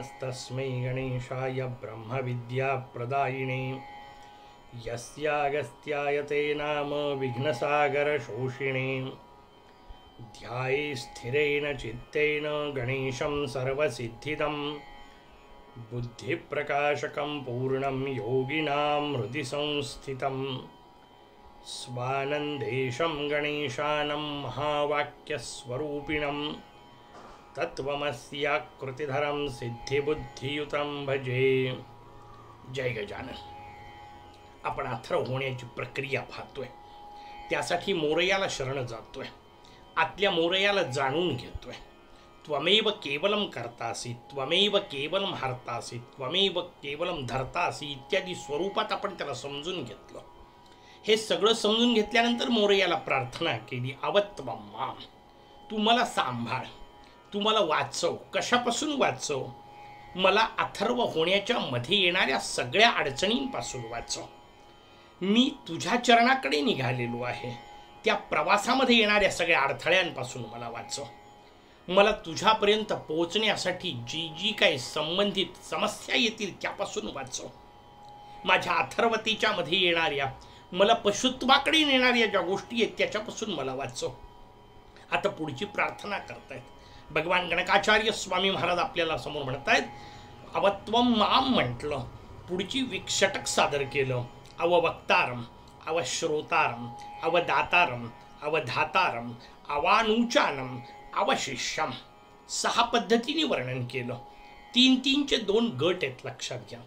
नमस्तस्मै गणेशाय ब्रह्मविद्याप्रदायिने यस्यागस्त्याय ते नाम विघ्नसागरशोषिणे ध्याये स्थिरेण चित्तेन गणेशं सर्वसिद्धिदं बुद्धिप्रकाशकं पूर्णं योगिनां हृदि संस्थितं स्वानन्देशं गणेशानं महावाक्यस्वरूपिणं तत्त्वमस्याकृतिधरं सिद्धिबुद्धियुतं भजे. जय गजानन. आपण अथर्व होण्याची प्रक्रिया पाहतोय. त्यासाठी मोरयाला शरण जातोय. आतल्या मोरयाला जाणून घेतोय. त्वमेव केवलम कर्तासी, त्वमेव केवलम हर्तासी, त्वमेव केवलम धर्तासी इत्यादी स्वरूपात आपण त्याला समजून घेतलं. हे सगळं समजून घेतल्यानंतर मोरयाला प्रार्थना केली, अवत्वम माम, तू मला सांभाळ, तू मला वाचव. कशापासून वाचव? मला अथर्व होण्याच्या मध्ये येणाऱ्या सगळ्या अडचणींपासून वाचव. मी तुझ्या चरणाकडे निघालेलो आहे. त्या प्रवासामध्ये येणाऱ्या सगळ्या अडथळ्यांपासून मला वाचव. मला तुझ्यापर्यंत पोहोचण्यासाठी जी जी काही संबंधित समस्या येतील त्यापासून वाचव. माझ्या अथर्वतेच्या मध्ये येणाऱ्या, मला पशुत्वाकडे नेणाऱ्या ज्या गोष्टी आहेत त्याच्यापासून मला वाचव. आता पुढची प्रार्थना करतायत भगवान गणकाचार्य स्वामी महाराज. आपल्याला समोर म्हणतायत अवत्वम माम म्हटलं. पुढची विक्षटक सादर केलं. अववक्तारम, अवश्रोतारम, अवदातारम, अवधातारम, अवानुचानम, अवशिष्यम. 6 पद्धतीने वर्णन केलं. 3-3चे 2 गट आहेत, लक्षात घ्या.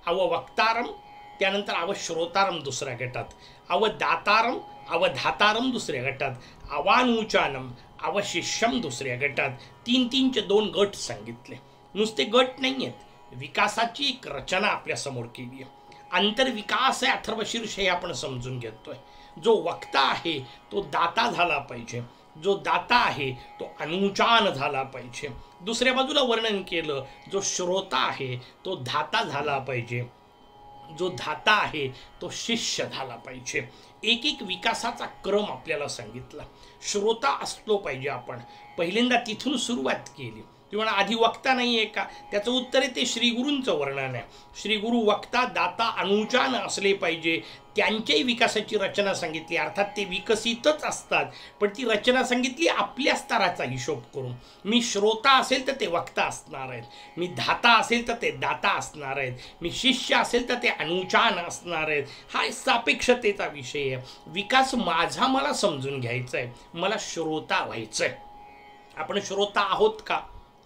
अववक्तारम, त्यानंतर अवश्रोतारम दुसऱ्या गटात, अवदातारम, अवधातारम दुसऱ्या गटात, अवानुचानम, अवशिष्यम दुसऱ्या गटात. 3-3चे 2 गट सांगितले. नुसते गट नाही आहेत, विकासाची एक रचना आपल्या समोर केली आहे. आंतरविकास आहे अथर्वशीर्ष, हे आपण समजून घेतोय. जो वक्ता आहे तो दाता झाला पाहिजे. जो दाता आहे तो अनुचान झाला पाहिजे. दुसऱ्या बाजूला वर्णन केलं, जो श्रोता आहे तो धाता झाला पाहिजे. जो धाता आहे तो शिष्य झाला पाहिजे. एक एक विकासाचा क्रम आपल्याला सांगितला. श्रोता असलो पाहिजे. आपण पहिल्यांदा तिथून सुरुवात केली. किंवा आधी वक्ता नाही आहे का? त्याचं उत्तर आहे ते श्रीगुरूंचं वर्णन आहे. श्रीगुरु वक्ता, दाता, अनुचान असले पाहिजे. त्यांच्याही विकासाची रचना सांगितली. अर्थात ते विकसितच असतात, पण ती रचना सांगितली आपल्या स्तराचा हिशोब करून. मी श्रोता असेल तर ते वक्ता असणार आहेत. मी धाता असेल तर ते दाता असणार आहेत. मी शिष्य असेल तर ते अनुचान असणार आहेत. हा सापेक्षतेचा विषय आहे. विकास माझा मला समजून घ्यायचा आहे. मला श्रोता व्हायचं आहे. आपण श्रोता आहोत का?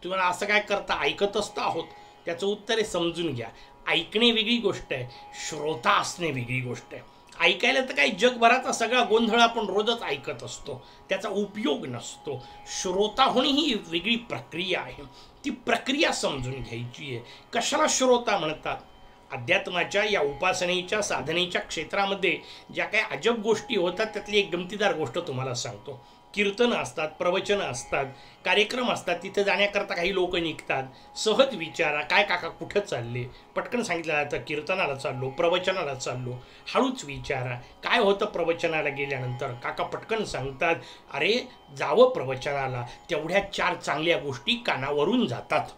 तुम्हाला असं काय करता, ऐकतच तर आहोत. त्याचं उत्तर आहे समजून घ्या. ऐकणे वेगळी गोष्ट आहे, श्रोता असणे वेगळी गोष्ट आहे. ऐकायला तर काही जगभराचा सगळा गोंधळ आपण रोजच ऐकत असतो, त्याचा उपयोग नसतो. श्रोता होणे ही वेगळी प्रक्रिया आहे. ती प्रक्रिया समजून घ्यायची आहे. कशाला श्रोता म्हणतात? अध्यात्माच्या या उपासनेच्या साधनेच्या क्षेत्रामध्ये ज्या काही अजब गोष्टी होतात त्यातली एक गमतीदार गोष्ट तुम्हाला सांगतो. कीर्तनं असतात, प्रवचनं असतात, कार्यक्रम असतात. तिथे जाण्याकरता काही लोक निघतात. सहज विचारा, काय काका कुठं चालले? पटकन सांगितलं जातं कीर्तनाला चाललो, प्रवचनाला चाललो. हळूच विचारा काय होतं प्रवचनाला गेल्यानंतर. काका पटकन सांगतात, अरे जावं प्रवचनाला, तेवढ्या 4 चांगल्या गोष्टी कानावरून जातात.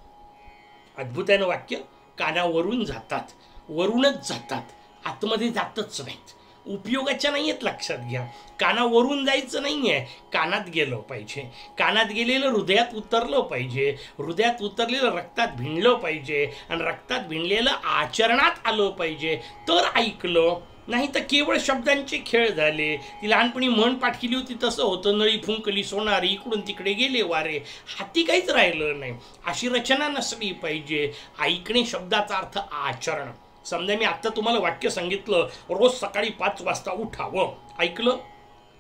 अद्भुत आहे ना वाक्य. कानावरून जातात, वरूनच जातात, आतमध्ये जातच नाहीत. उपयोगाच्या नाही आहेत, लक्षात घ्या. कानावरून जायचं नाही आहे, कानात गेलं पाहिजे. कानात गेलेलं हृदयात उतरलं पाहिजे. हृदयात उतरलेलं रक्तात भिनलं पाहिजे. आणि रक्तात भिनलेलं आचरणात आलं पाहिजे, तर ऐकलं. नाही तर केवळ शब्दांचे खेळ झाले. ती लहानपणी म्हण पाठ केली होती तसं होतं, नळी फुंकली सोनारी, इकडून तिकडे गेले वारे. हाती काहीच राहिलं नाही. अशी रचना नसली पाहिजे. ऐकणे शब्दाचा अर्थ आचरण. समजा मी आत्ता तुम्हाला वाक्य सांगितलं, रोज सकाळी 5 वाजता उठावं, ऐकलं?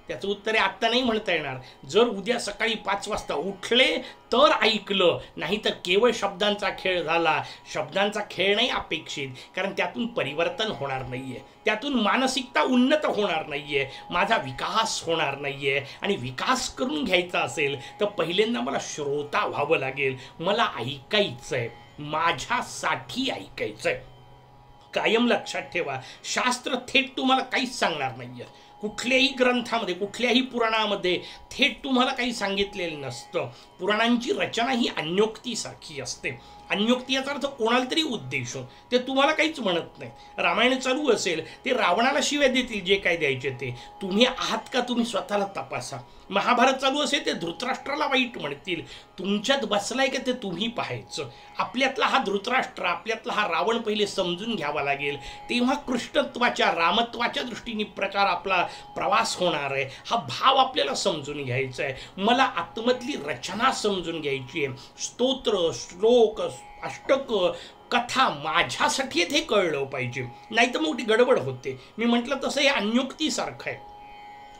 त्याचं उत्तर आहे आत्ता नाही म्हणता येणार. जर उद्या सकाळी 5 वाजता उठले तर ऐकलं. नाही तर केवळ शब्दांचा खेळ झाला. शब्दांचा खेळ नाही अपेक्षित, कारण त्यातून परिवर्तन होणार नाही आहे. त्यातून मानसिकता उन्नत होणार नाही आहे. माझा विकास होणार नाही आहे. आणि विकास करून घ्यायचा असेल तर पहिल्यांदा मला श्रोता व्हावं लागेल. मला ऐकायचं आहे, माझ्यासाठी ऐकायचं आहे. कायम लक्षात ठेवा, शास्त्र थेट तुम्हाला काहीच सांगणार नाहीये. कुठल्याही ग्रंथामध्ये कुठल्याही पुराणामध्ये थेट तुम्हाला काही सांगितलेलं नसतं. पुराणांची रचना ही अन्योक्तीसारखी असते. अन्योक्ती याचा अर्थ कोणाला तरी उद्देशून, ते तुम्हाला काहीच म्हणत नाही. रामायण चालू असेल ते रावणाला शिव्या देतील, जे काय द्यायचे ते. तुम्ही आहात का तुम्ही स्वतःला तपासा. महाभारत चालू असेल ते धृतराष्ट्राला वाईट म्हणतील, तुमच्यात बसलाय का ते तुम्ही पाहायचं. आपल्यातला हा धृतराष्ट्र, आपल्यातला हा रावण पहिले समजून घ्यावा लागेल, तेव्हा कृष्णत्वाच्या रामत्वाच्या दृष्टीने प्रचार आपला प्रवास होणार आहे. हा भाव आपल्याला समजून घ्यायचा आहे. मला आतमधली रचना समजून घ्यायची आहे. स्तोत्र, श्लोक, अष्टक, कथा माझ्यासाठी हे कळलं पाहिजे, नाही तर मोठी गडबड होते. मी म्हटलं तसं हे अन्योक्तीसारखं आहे.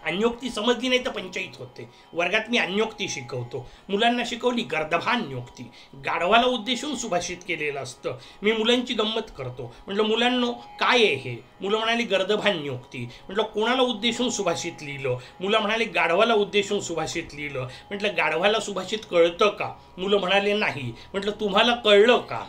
अन्योक्ती समजली नाही तर पंचायत होते. वर्गात मी अन्योक्ती शिकवतो, मुलांना शिकवली गर्दभान्योक्ती, गाढवाला उद्देशून सुभाषित केलेलं असतं. मी मुलांची गंमत करतो, म्हटलं मुलांनो काय आहे हे. मुलं म्हणाली गर्दभान्योक्ती. म्हटलं कोणाला उद्देशून सुभाषित लिहिलं. मुलं म्हणाले गाढवाला उद्देशून सुभाषित लिहिलं. म्हटलं गाढवाला सुभाषित कळतं का. मुलं म्हणाले नाही. म्हटलं तुम्हाला कळलं का.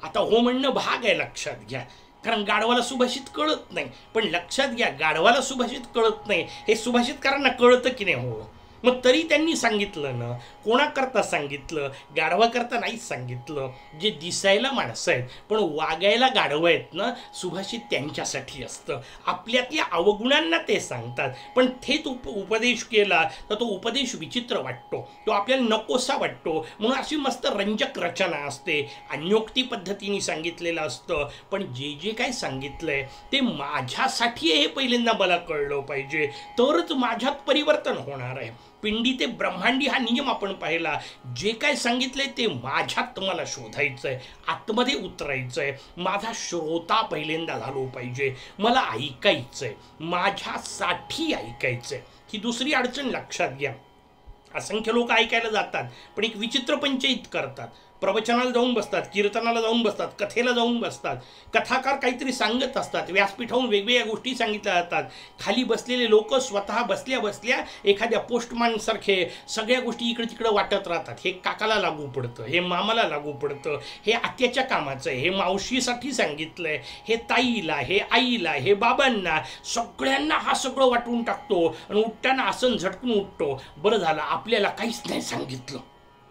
आता हो म्हणणं भाग आहे, लक्षात घ्या. कारण गाढवाला सुभाषित कळत नाही, पण लक्षात घ्या गाढवाला सुभाषित कळत नाही हे सुभाषितकारांना कळतं की नाही. हो, मग तरी त्यांनी सांगितलं ना. कोणाकरता सांगितलं. गाढवाकरता नाहीच सांगितलं. जे दिसायला माणसं आहेत पण वागायला गाढवं आहेत ना, सुभाषित त्यांच्यासाठी असतं. आपल्यातल्या अवगुणांना ते सांगतात, पण थेट उपदेश केला तर तो उपदेश विचित्र वाटतो, तो आपल्याला नकोसा वाटतो. म्हणून अशी मस्त रंजक रचना असते. अन्योक्ती पद्धतीने सांगितलेलं असतं, पण जे जे काय सांगितलंय ते माझ्यासाठी हे पहिल्यांदा मला कळलं पाहिजे, तरच माझ्यात परिवर्तन होणार आहे. पिंडी ते ब्रह्मांडी हा नियम आपण पाहिला. जे काय सांगितलंय ते माझ्यात मला शोधायचंय, आतमध्ये उतरायचंय. माझा श्रोता पहिल्यांदा झालो पाहिजे. मला ऐकायचंय, माझ्यासाठी ऐकायचंय. ही दुसरी अडचण लक्षात घ्या. असंख्य लोक ऐकायला जातात पण एक विचित्र पंचायत करतात. प्रवचनाला जाऊन बसतात, कीर्तनाला जाऊन बसतात, कथेला जाऊन बसतात. कथाकार काहीतरी सांगत असतात, व्यासपीठावरून वेगवेगळ्या गोष्टी सांगितल्या जातात. खाली बसलेले लोक स्वतः बसल्या बसल्या एखाद्या पोस्टमॅन सारखे सगळ्या गोष्टी इकडे तिकडे वाटत राहतात. हे काकाला लागू पडतं, हे मामाला लागू पडतं, हे आत्याच्या कामाचं आहे, हे मावशीसाठी सांगितलंय, हे ताईला, हे आईला, हे बाबांना, सगळ्यांना हा सगळं वाटून टाकतो आणि उठताना आसन झटकून उठतो. बरं झालं आपल्याला काहीच नाही सांगितलं.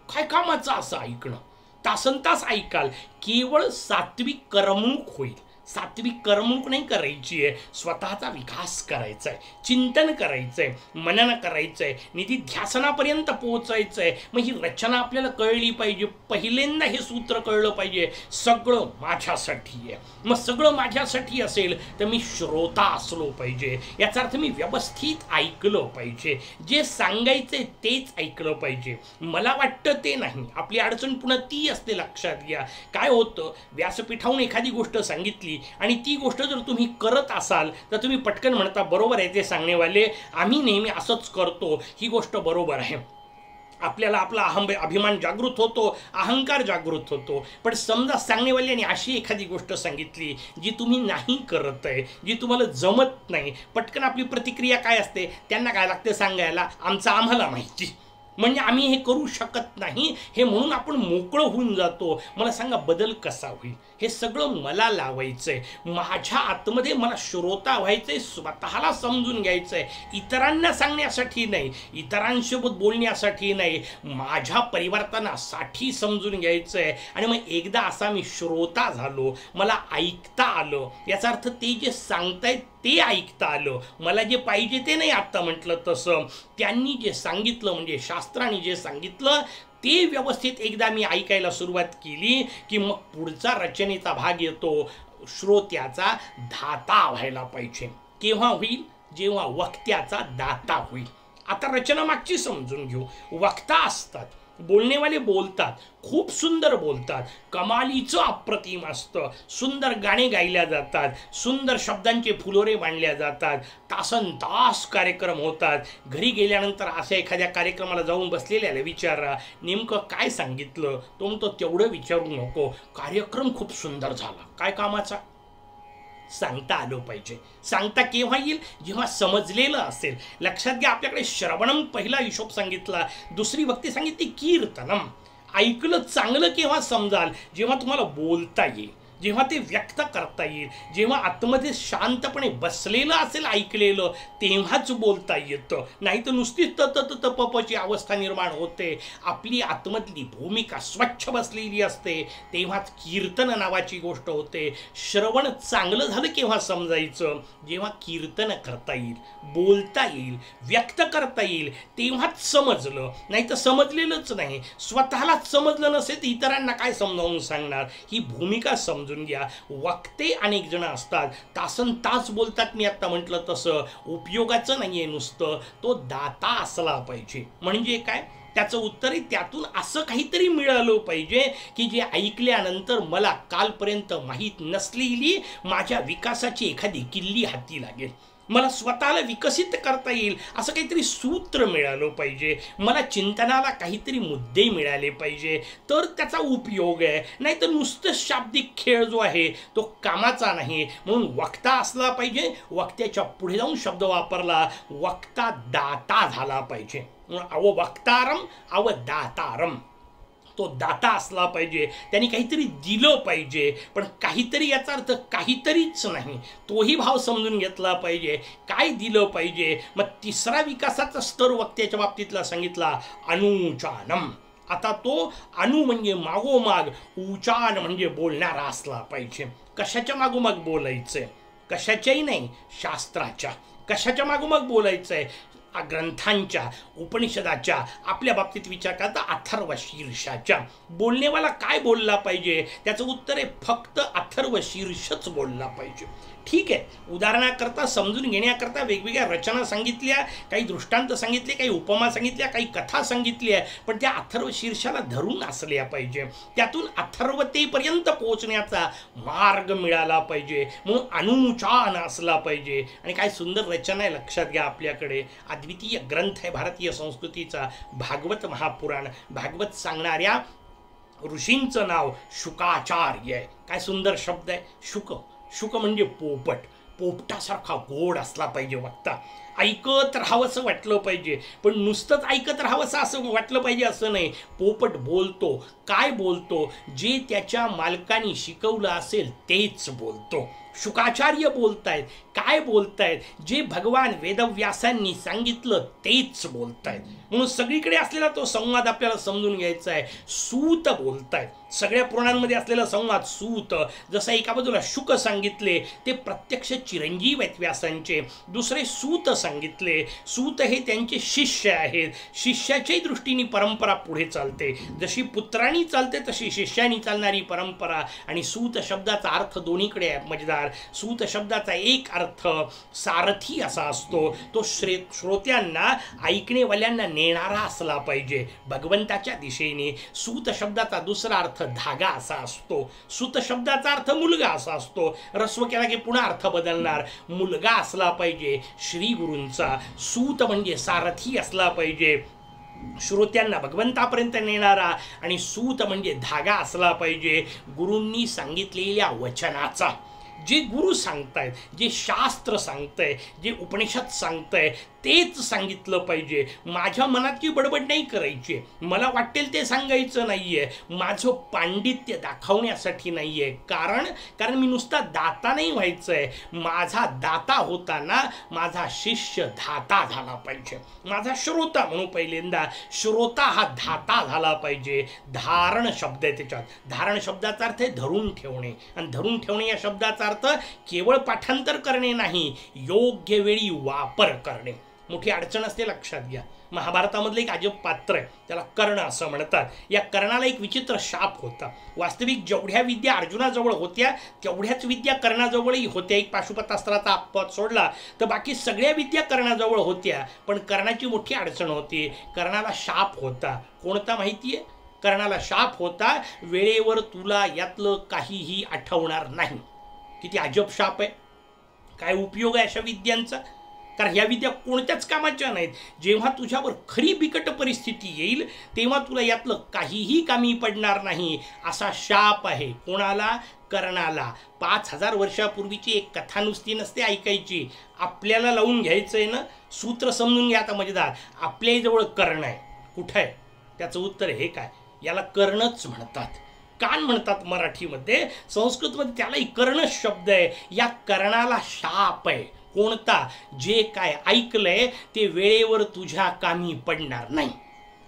काय कामाचं असं ऐकणं. तासनतास ऐकाल, केवळ सात्विक करमणूक होईल. सात्विक करमणूक नाही करायची आहे, स्वतःचा विकास करायचा आहे, चिंतन करायचं आहे, मनन करायचं आहे, निधी ध्यासनापर्यंत पोहोचायचं आहे. मग ही रचना आपल्याला कळली पाहिजे. पहिल्यांदा हे सूत्र कळलं पाहिजे, सगळं माझ्यासाठी आहे. मग सगळं माझ्यासाठी असेल तर मी श्रोता असलो पाहिजे. याचा अर्थ मी व्यवस्थित ऐकलं पाहिजे, जे सांगायचे तेच ऐकलं पाहिजे. मला वाटतं ते नाही. आपली अडचण पुन्हा ती असते, लक्षात घ्या. काय होतं, व्यासपीठाहून एखादी गोष्ट सांगितली आणि ती गोष्ट जर तुम्ही करत असाल तर तुम्ही पटकन म्हणता बरोबर आहे ते सांगणेवाले, आम्ही नेहमी असंच करतो, ही गोष्ट बरोबर आहे. आपल्याला आपला अभिमान जागृत होतो, अहंकार जागृत होतो. पण समजा सांगणेवाल्याने अशी एखादी गोष्ट सांगितली जी तुम्ही नाही करत आहे, जी तुम्हाला जमत नाही, पटकन आपली प्रतिक्रिया काय असते, त्यांना काय लागते सांगायला, आमचं आम्हाला माहिती, म्हणजे आम्ही हे करू शकत नाही, हे म्हणून आपण मोकळं होऊन जातो. मला सांगा बदल कसा होईल. हे सगळं मला लावायचंय, माझ्या आतमध्ये मला श्रोता व्हायचंय, स्वतःला समजून घ्यायचंय, इतरांना सांगण्यासाठी नाही, इतरांसोबत बोलण्यासाठी नाही, माझ्या परिवर्तनासाठी समजून घ्यायचंय. आणि मग एकदा असा मी श्रोता झालो, मला ऐकता आलं, याचा अर्थ ते जे सांगतायत ते ऐकता आलं, मला जे पाहिजे ते नाही. आत्ता म्हटलं तसं त्यांनी जे सांगितलं, म्हणजे शास्त्राने जे सांगितलं ते व्यवस्थित एकदा मी ऐकायला सुरुवात केली की मग पुढचा रचनेचा भाग येतो, श्रोत्याचा दाता व्हायला पाहिजे. केव्हा होईल, जेव्हा वक्त्याचा दाता होईल. आता रचना मागची समजून घेऊ. वक्ता असतात, बोलणेवाले बोलतात, खूप सुंदर बोलतात, कमालीचं अप्रतिम असतं, सुंदर गाणे गायल्या जातात, सुंदर शब्दांचे फुलोरे मांडल्या जातात, तासन तास कार्यक्रम होतात. घरी गेल्यानंतर अशा एखाद्या कार्यक्रमाला जाऊन बसलेल्याला विचारा नेमकं काय सांगितलं, तो म्हणतो तेवढं विचारू नको, कार्यक्रम खूप सुंदर झाला. काय कामाचा. सांगता आलं पाहिजे. सांगता केव्हा येईल, जेव्हा समजलेलं असेल. लक्षात घ्या, आपल्याकडे श्रवणम पहिला हिशोब सांगितला, दुसरी वक्ती सांगितली कीर्तनम. ऐकलं चांगलं केव्हा समजाल, जेव्हा तुम्हाला बोलता येईल, जेव्हा ते व्यक्त करता येईल, जेव्हा आतमध्ये शांतपणे बसलेलं असेल ऐकलेलं, तेव्हाच बोलता येतं. नाही तर नुसतीच तपची अवस्था निर्माण होते. आपली आतमधली भूमिका स्वच्छ बसलेली असते, तेव्हाच कीर्तन नावाची गोष्ट होते. श्रवण चांगलं झालं केव्हा समजायचं, जेव्हा कीर्तन करता येईल, बोलता येईल, व्यक्त करता येईल, तेव्हाच समजलं. नाही तर समजलेलंच नाही. स्वतःलाच समजलं नसेल तर इतरांना काय समजावून सांगणार. ही भूमिका समजून घ्या. वक्ते अनेक जण असतात, तासन तास बोलतात. मी आता म्हटलं तसं उपयोगाचं नाहीये नुसतं, तो दाता असला पाहिजे. म्हणजे काय, त्याचं उत्तर त्यातून असं काहीतरी मिळालं पाहिजे की जे ऐकल्यानंतर मला कालपर्यंत माहीत नसलेली माझ्या विकासाची एखादी किल्ली हाती लागेल, मला स्वतःला विकसित करता येईल असं काहीतरी सूत्र मिळालं पाहिजे, मला चिंतनाला काहीतरी मुद्दे मिळाले पाहिजे, तर त्याचा उपयोग आहे. नाही तर नुसतं शाब्दिक खेळ जो आहे तो कामाचा नाही. म्हणून वक्ता असला पाहिजे. वक्त्याच्या पुढे जाऊन शब्द वापरला, वक्ता दाता झाला पाहिजे. अव वक्तारम अव दातारम, तो दाता असला पाहिजे. त्यांनी काहीतरी दिलं पाहिजे, पण काहीतरी याचा अर्थ काहीतरीच नाही, तोही भाव समजून घेतला पाहिजे. काय दिलं पाहिजे. मग तिसरा विकासाचा स्तर वक्त्याच्या बाबतीतला सांगितला, अनुचानम. आता तो अनु म्हणजे मागोमाग, उचान म्हणजे बोलणारा असला पाहिजे. कशाच्या मागोमाग बोलायचंय, कशाच्याही नाही, शास्त्राच्या. कशाच्या मागोमाग बोलायचंय, ग्रंथांच्या, उपनिषदाच्या. आपल्या बाबतीत विचार करता अथर्व शीर्षाच्या. बोलणेवाला काय बोलला पाहिजे, त्याचं उत्तर आहे फक्त अथर्व शीर्षच बोलला पाहिजे. ठीक आहे, उदाहरणाकरता समजून घेण्याकरता वेगवेगळ्या रचना सांगितल्या, काही दृष्टांत सांगितले, काही उपमा सांगितल्या, काही कथा सांगितल्या, पण त्या अथर्व शीर्षाला धरून असल्या पाहिजे. त्यातून अथर्वतेपर्यंत पोहोचण्याचा मार्ग मिळाला पाहिजे. म्हणून अनुचान असला पाहिजे. आणि काय सुंदर रचना आहे, लक्षात घ्या. आपल्याकडे अद्वितीय ग्रंथ आहे भारतीय संस्कृतीचा, भागवत महापुराण. भागवत सांगणाऱ्या ऋषींचं नाव शुकाचार्य आहे. काय सुंदर शब्द आहे, शुक. शुक म्हणजे पोपट. पोपटासारखा गोड असला पाहिजे वक्ता. ऐकत राहावंसं वाटलं पाहिजे, पण नुसतंच ऐकत राहावंसं असं वाटलं पाहिजे असं नाही. पोपट बोलतो. काय बोलतो, जे त्याच्या मालकाने शिकवलं असेल तेच बोलतो. शुकाचार्य बोलतायत. काय बोलतायत, जे भगवान वेदव्यासांनी सांगितलं तेच बोलतायत. म्हणून सगळीकडे असलेला तो संवाद आपल्याला समजून घ्यायचा आहे. सूत बोलतायत. सगळ्या पुराणांमध्ये असलेला संवाद सूत. जसं एका बाजूला शुक सांगितले, ते प्रत्यक्ष चिरंजीव आहेत व्यासांचे. दुसरे सूत सांगितले. सूत हे त्यांचे शिष्य आहेत. शिष्याच्याही दृष्टीने परंपरा पुढे चालते. जशी पुत्रांनी चालते तशी शिष्यानी चालणारी परंपरा. आणि सूत शब्दाचा अर्थ दोन्हीकडे आहे, मजेदार. सूत शब्दाचा एक अर्थ सारथी असा असतो, तो श्रोत्यांना, ऐकणेवाल्यांना नेणारा असला पाहिजे भगवंताच्या दिशेने. सूत शब्दाचा दुसरा अर्थ धागा असा असतो. सूत शब्दाचा अर्थ मुलगा असा असतो. रस्व केला की पुन्हा अर्थ बदलणार. मुलगा असला पाहिजे श्री गुरूंचा. सूत म्हणजे सारथी असला पाहिजे, श्रोत्यांना भगवंतापर्यंत नेणारा. आणि सूत म्हणजे धागा असला पाहिजे गुरूंनी सांगितलेल्या वचनाचा. जे गुरु सांगतायत, जे शास्त्र सांगतंय, जे उपनिषद सांगतंय तेच सांगितलं पाहिजे. माझ्या मनातली बडबड नाही करायची, मला वाटेल ते सांगायचं नाहीये, माझं पांडित्य दाखवण्यासाठी नाहीये. कारण मी नुसता दाता नाही व्हायचंय. माझा दाता होताना माझा शिष्य धाता झाला पाहिजे. माझा श्रोता म्हणून पहिल्यांदा, श्रोता हा धाता झाला पाहिजे. धारण शब्द आहे त्याच्यात. धारण शब्दाचा अर्थ आहे धरून ठेवणे. आणि धरून ठेवणे या शब्दाचा अर्थ केवळ पाठांतर करणे नाही, योग्य वेळी वापर करणे. मोठी अडचण असते, लक्षात घ्या. महाभारतामधलं एक अजब पात्र आहे, त्याला कर्ण असं म्हणतात. या कर्णाला एक विचित्र शाप होता. वास्तविक जेवढ्या विद्या अर्जुनाजवळ होत्या तेवढ्याच विद्या कर्णाजवळही होत्या. एक पाशुपतास्त्राचा अपवाद सोडला तर बाकी सगळ्या विद्या कर्णाजवळ होत्या. पण कर्णाची मोठी अडचण होती, कर्णाला शाप होता. कोणता माहितीये? कर्णाला शाप होता, वेळेवर तुला यातलं काहीही आठवणार नाही. किती अजब शाप आहे. काय उपयोग आहे अशा विद्यांचा? कारण ह्या विद्या कोणत्याच कामाच्या नाहीत. जेव्हा तुझ्यावर खरी बिकट परिस्थिती येईल तेव्हा तुला यातलं काहीही कामी पडणार नाही, असा शाप आहे. कोणाला? कर्णाला. 5000 वर्षापूर्वीची एक कथा नुसती नसते ऐकायची, आपल्याला लावून घ्यायचंय ना. सूत्र समजून घ्या आता मजेदार. आपल्याजवळ कर्ण आहे. कुठं आहे? त्याचं उत्तर हे काय, याला कर्णच म्हणतात. कान म्हणतात मराठीमध्ये, संस्कृतमध्ये त्यालाही कर्ण शब्द आहे. या कर्णाला शाप आहे. कोणता? जे काय ऐकलंय ते वेळेवर तुझ्या कामी पडणार नाही.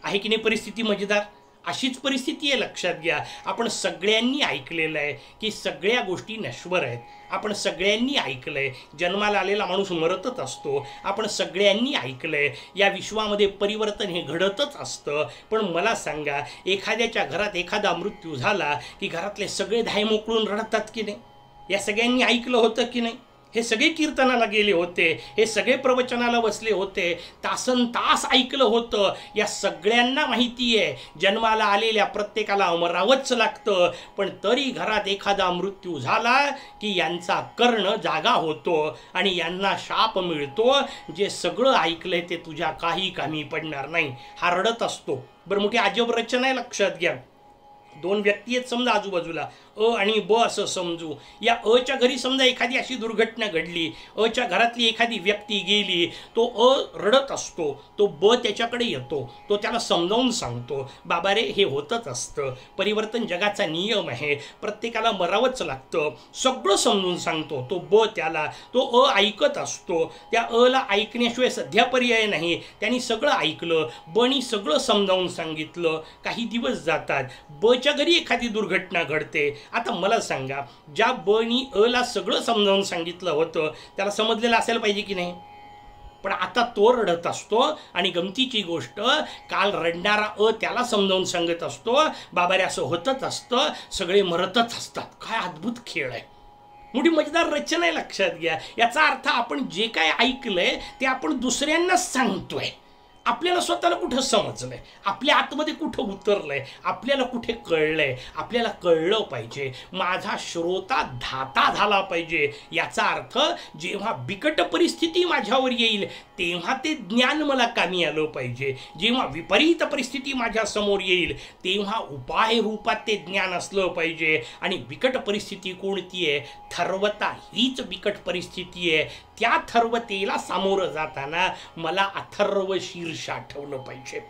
आहे की नाही परिस्थिती मजेदार? अशीच परिस्थिती आहे, लक्षात घ्या. आपण सगळ्यांनी ऐकलेलं आहे की सगळ्या गोष्टी नश्वर आहेत. आपण सगळ्यांनी ऐकलंय जन्माला आलेला माणूस मरतच असतो. आपण सगळ्यांनी ऐकलंय या विश्वामध्ये परिवर्तन हे घडतच असतं. पण मला सांगा, एखाद्याच्या घरात एखादा मृत्यू झाला की घरातले सगळे धाय मोकळून रडतात की नाही? या सगळ्यांनी ऐकलं होतं की नाही? हे सगळे कीर्तनाला गेले होते, हे सगळे प्रवचनाला बसले होते, तासन तास ऐकलं होतं. या सगळ्यांना माहिती आहे जन्माला आलेल्या प्रत्येकाला मरावंच लागतं. पण तरी घरात एखादा मृत्यू झाला की यांचा कर्ण जागा होतो आणि यांना शाप मिळतो. जे सगळं ऐकलंय ते तुझ्या काही कामी पडणार नाही. हा रडत असतो. बरं, मोठी अजब रचना आहे, लक्षात घ्या. दोन व्यक्ती आहेत समजा आजूबाजूला, अ आणि ब असं समजू. या अच्या घरी समजा एखादी अशी दुर्घटना घडली, अच्या घरातली एखादी व्यक्ती गेली, तो अ रडत असतो, तो ब त्याच्याकडे येतो, तो त्याला समजावून सांगतो, बाबा रे हे होतच असतं, परिवर्तन जगाचा नियम आहे, प्रत्येकाला मरावंच लागतं, सगळं समजून सांगतो. तो ब त्याला, तो अ ऐकत असतो. त्या अला ऐकण्याशिवाय सध्या पर्याय नाही. त्यांनी सगळं ऐकलं, बनी सगळं समजावून सांगितलं. काही दिवस जातात, बच्या घरी एखादी दुर्घटना घडते. आता मला सांगा, ज्या बनी अला सगळं समजावून सांगितलं होतं त्याला समजलेलं असायला पाहिजे की नाही? पण आता तो रडत असतो आणि गमतीची गोष्ट, काल रडणारा अ त्याला समजावून सांगत असतो, बाबा रे असं होतच असतं, सगळे मरतच असतात. काय अद्भुत खेळ आहे, मोठी मजेदार रचना आहे, लक्षात घ्या. याचा अर्थ आपण जे काय ऐकलंय ते आपण दुसऱ्यांनाच सांगतोय. आपल्याला स्वतःला कुठं समजलंय, आपल्या आतमध्ये कुठं उतरलंय, आपल्याला कुठे कळलंय, आपल्याला कळलं पाहिजे. माझा श्रोता धाता झाला पाहिजे. याचा अर्थ जेव्हा बिकट परिस्थिती माझ्यावर येईल तेव्हा ते ज्ञान मला कामी आलं पाहिजे. जेव्हा विपरीत परिस्थिती माझ्या समोर येईल तेव्हा उपाय रूपात ते ज्ञान असलं पाहिजे. आणि बिकट परिस्थिती कोणती आहे? थर्वता हीच बिकट परिस्थिती आहे. त्या थर्वतेला सामोरं जाताना मला अथर्व शीर्ष आठवलं पाहिजे.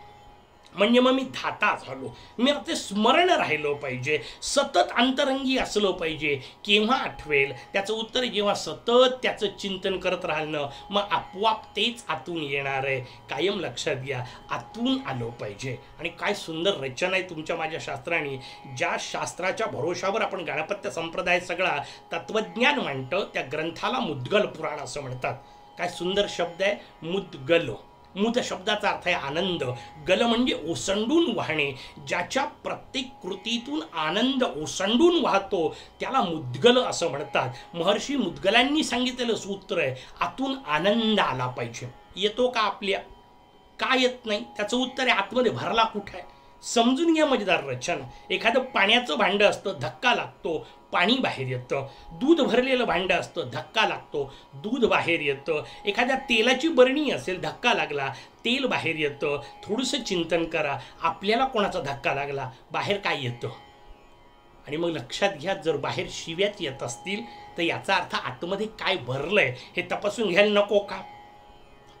म्हणजे मग मी धाता झालो, मी ते स्मरण राहिलं पाहिजे, सतत अंतरंगी असलं पाहिजे. केव्हा आठवेल? त्याचं उत्तर जेव्हा सतत त्याचं चिंतन करत राहिलं, मग आपोआप तेच आतून येणार आहे. कायम लक्षात घ्या, आतून आलं पाहिजे. आणि काय सुंदर रचना आहे तुमच्या माझ्या शास्त्राने. ज्या शास्त्राच्या भरोशावर आपण गणपत्य संप्रदाय सगळा तत्वज्ञान मांडतं त्या ग्रंथाला मुद्गल पुराण असं म्हणतात. काय सुंदर शब्द आहे, मुद्गल. मुद शब्दाचा अर्थ आहे आनंद, गल म्हणजे ओसंडून वाहणे. ज्याच्या प्रत्येक कृतीतून आनंद ओसंडून वाहतो त्याला मुद्गल असं म्हणतात. महर्षी मुद्गलांनी सांगितलेलं सूत्र आहे, आतून आनंद आला पाहिजे. येतो का आपल्या? का येत नाही? त्याचं उत्तर आहे, आतमध्ये भरला कुठं आहे. समजून घ्या मजेदार रचना. एखादं पाण्याचं भांडं असतं, धक्का लागतो, पाणी बाहेर येतं. दूध भरलेलं भांडं असतं, धक्का लागतो, दूध बाहेर येतं. एखाद्या तेलाची बरणी असेल, धक्का लागला, तेल बाहेर येतं. थोडंसं चिंतन करा, आपल्याला कोणाचा धक्का लागला, बाहेर काय येतं? आणि मग लक्षात घ्या, जर बाहेर शिव्याच येत असतील तर याचा अर्थ आतमध्ये काय भरलंय हे तपासून घ्यायला नको का?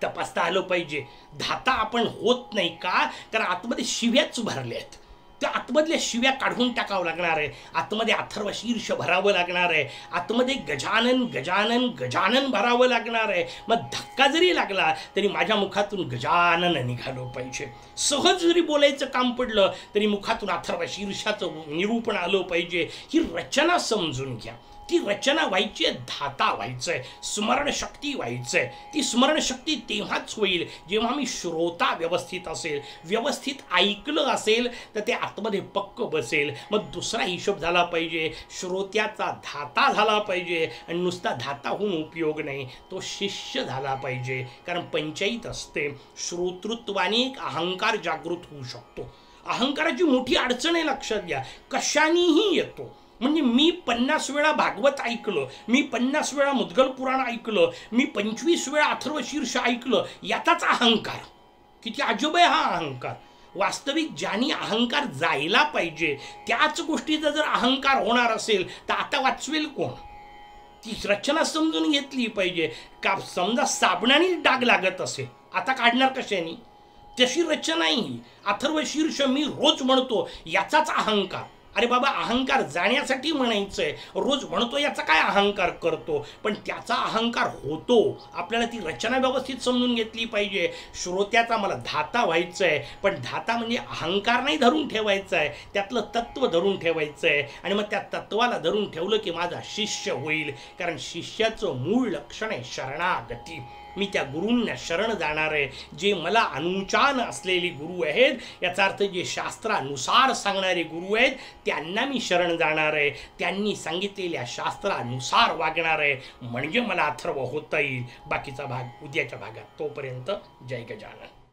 तपासता आलं पाहिजे. धाता आपण होत नाही का? कारण आतमध्ये शिव्याच भरल्या आहेत. त्या आतमधल्या शिव्या काढून टाकावं लागणार आहे. आतमध्ये अथर्व शीर्ष भरावं लागणार आहे. आतमध्ये गजानन गजानन गजानन भरावं लागणार आहे. मग धक्का जरी लागला तरी माझ्या मुखातून गजानन निघालं पाहिजे. सहज जरी बोलायचं काम पडलं तरी मुखातून अथर्व शीर्षाचं निरूपण आलं पाहिजे. ही रचना समजून घ्या. ती रचना व्हायची आहे, धाता व्हायचंय, स्मरणशक्ती व्हायचंय. ती स्मरणशक्ती तेव्हाच होईल जेव्हा मी श्रोता व्यवस्थित असेल, व्यवस्थित ऐकलं असेल तर ते आतमध्ये पक्क बसेल. मग दुसरा हिशोब झाला पाहिजे, श्रोत्याचा धाता झाला पाहिजे. आणि नुसता धाता होऊन उपयोग नाही, तो शिष्य झाला पाहिजे. कारण पंचायत असते, श्रोतृत्वाने एक अहंकार जागृत होऊ शकतो. अहंकाराची मोठी अडचण आहे, लक्षात घ्या. कशानेही येतो. म्हणजे मी 50 वेळा भागवत ऐकलं, मी 50 वेळा मुद्गल पुराण ऐकलं, मी 25 वेळा अथर्व शीर्ष ऐकलं, याचाच अहंकार. किती अजब आहे हा अहंकार. वास्तविक ज्याने अहंकार जायला पाहिजे त्याच गोष्टीचा जर अहंकार होणार असेल तर आता वाचवेल कोण? ती रचना समजून घेतली पाहिजे. का समजा साबणाने डाग लागत असेल, आता काढणार कशाने? तशी रचना ही अथर्व शीर्ष मी रोज म्हणतो याचाच अहंकार. अरे बाबा, अहंकार जाण्यासाठी म्हणायचंय, रोज म्हणतो याचा काय अहंकार करतो, पण त्याचा अहंकार होतो. आपल्याला ती रचना व्यवस्थित समजून घेतली पाहिजे. श्रोत्याचा मला धाता व्हायचंय, पण धाता म्हणजे अहंकार नाही धरून ठेवायचा आहे, त्यातलं तत्व धरून ठेवायचं आहे. आणि मग त्या तत्वाला धरून ठेवलं की माझा शिष्य होईल. कारण शिष्याचं मूळ लक्षण आहे शरणागती. मी त्या गुरूंना शरण जाणार आहे, जे मला अनुचान असलेली गुरु आहेत, याचा अर्थ जे शास्त्रानुसार सांगणारे गुरु आहेत त्यांना मी शरण जाणार आहे. त्यांनी सांगितलेल्या शास्त्रानुसार वागणार आहे, म्हणजे मला अथर्व होता येईल. बाकीचा भाग उद्याच्या भागात. तोपर्यंत जय गजानन.